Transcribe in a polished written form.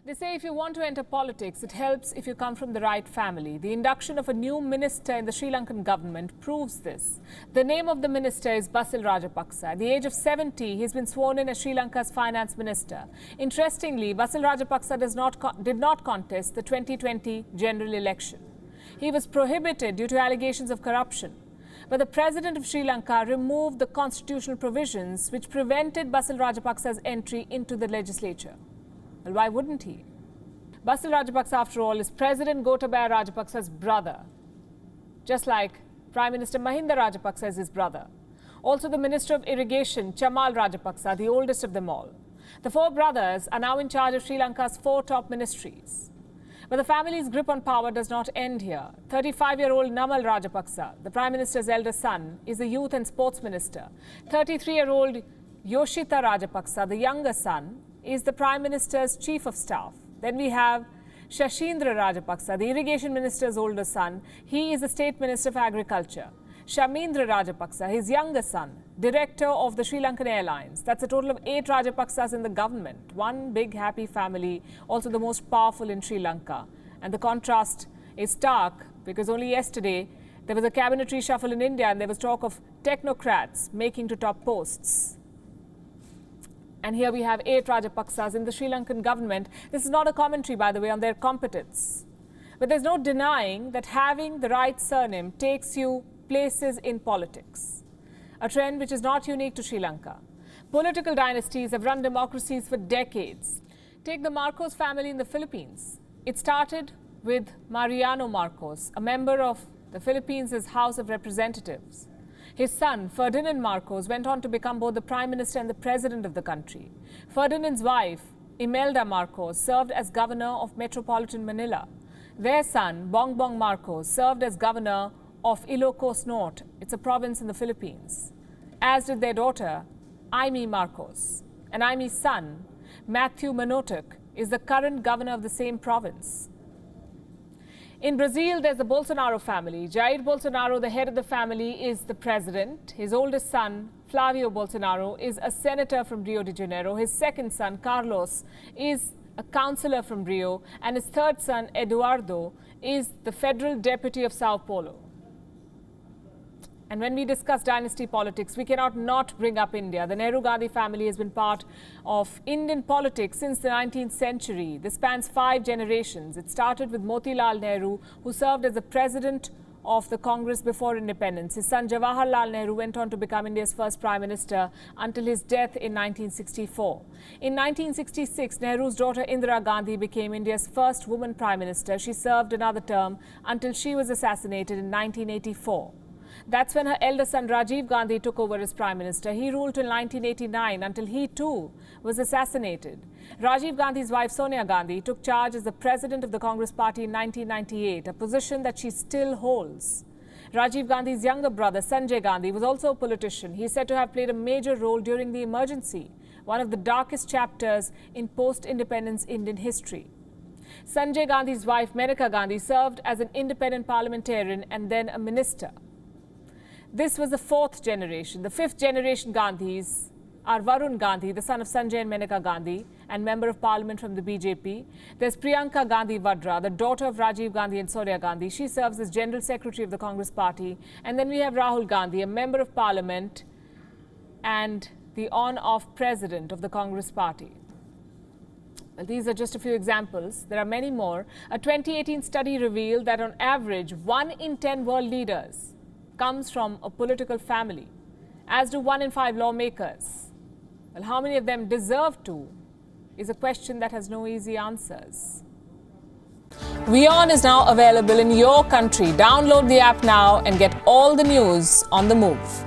They say if you want to enter politics, it helps if you come from the right family. The induction of a new minister in the Sri Lankan government proves this. The name of the minister is Basil Rajapaksa. At the age of 70, he's been sworn in as Sri Lanka's finance minister. Interestingly, Basil Rajapaksa did not contest the 2020 general election. He was prohibited due to allegations of corruption. But the president of Sri Lanka removed the constitutional provisions which prevented Basil Rajapaksa's entry into the legislature. Well, why wouldn't he? Basil Rajapaksa, after all, is President Gotabaya Rajapaksa's brother, just like Prime Minister Mahinda Rajapaksa is his brother. Also, the Minister of Irrigation, Chamal Rajapaksa, the oldest of them all. The four brothers are now in charge of Sri Lanka's four top ministries. But the family's grip on power does not end here. 35-year-old Namal Rajapaksa, the Prime Minister's elder son, is the Youth and Sports Minister. 33-year-old Yoshita Rajapaksa, the younger son, is the Prime Minister's Chief of Staff. Then we have Shashindra Rajapaksa, the Irrigation Minister's older son. He is the State Minister for Agriculture. Shamindra Rajapaksa, his younger son, Director of the Sri Lankan Airlines. That's a total of 8 Rajapaksas in the government. One big happy family, also the most powerful in Sri Lanka. And the contrast is stark because only yesterday there was a cabinet reshuffle in India and there was talk of technocrats making to top posts. And here we have 8 Rajapaksas in the Sri Lankan government. This is not a commentary, by the way, on their competence. But there's no denying that having the right surname takes you places in politics. A trend which is not unique to Sri Lanka. Political dynasties have run democracies for decades. Take the Marcos family in the Philippines. It started with Mariano Marcos, a member of the Philippines' House of Representatives. His son, Ferdinand Marcos, went on to become both the Prime Minister and the President of the country. Ferdinand's wife, Imelda Marcos, served as Governor of Metropolitan Manila. Their son, Bongbong Marcos, served as Governor of Ilocos Norte. It's a province in the Philippines. As did their daughter, Aimee Marcos. And Aimee's son, Matthew Manotoc, is the current governor of the same province. In Brazil, there's the Bolsonaro family. Jair Bolsonaro, the head of the family, is the president. His oldest son, Flavio Bolsonaro, is a senator from Rio de Janeiro. His second son, Carlos, is a councillor from Rio. And his third son, Eduardo, is the federal deputy of Sao Paulo. And when we discuss dynasty politics, we cannot not bring up India. The Nehru-Gandhi family has been part of Indian politics since the 19th century. This spans 5 generations. It started with Motilal Nehru, who served as the president of the Congress before independence. His son Jawaharlal Nehru went on to become India's first prime minister until his death in 1964. In 1966, Nehru's daughter Indira Gandhi became India's first woman prime minister. She served another term until she was assassinated in 1984. That's when her elder son Rajiv Gandhi took over as Prime Minister. He ruled till 1989 until he too was assassinated. Rajiv Gandhi's wife Sonia Gandhi took charge as the President of the Congress Party in 1998, a position that she still holds. Rajiv Gandhi's younger brother Sanjay Gandhi was also a politician. He is said to have played a major role during the emergency, one of the darkest chapters in post-independence Indian history. Sanjay Gandhi's wife Menaka Gandhi served as an independent parliamentarian and then a minister. This was the 4th generation. The 5th generation Gandhis are Varun Gandhi, the son of Sanjay and Menaka Gandhi, and member of parliament from the BJP. There's Priyanka Gandhi Vadra, the daughter of Rajiv Gandhi and Sonia Gandhi. She serves as general secretary of the Congress party. And then we have Rahul Gandhi, a member of parliament and the on-off president of the Congress party. Well, these are just a few examples. There are many more. A 2018 study revealed that on average, 1 in 10 world leaders comes from a political family, as do 1 in 5 lawmakers. Well, how many of them deserve to is a question that has no easy answers. WION is now available in your country. Download the app now and get all the news on the move.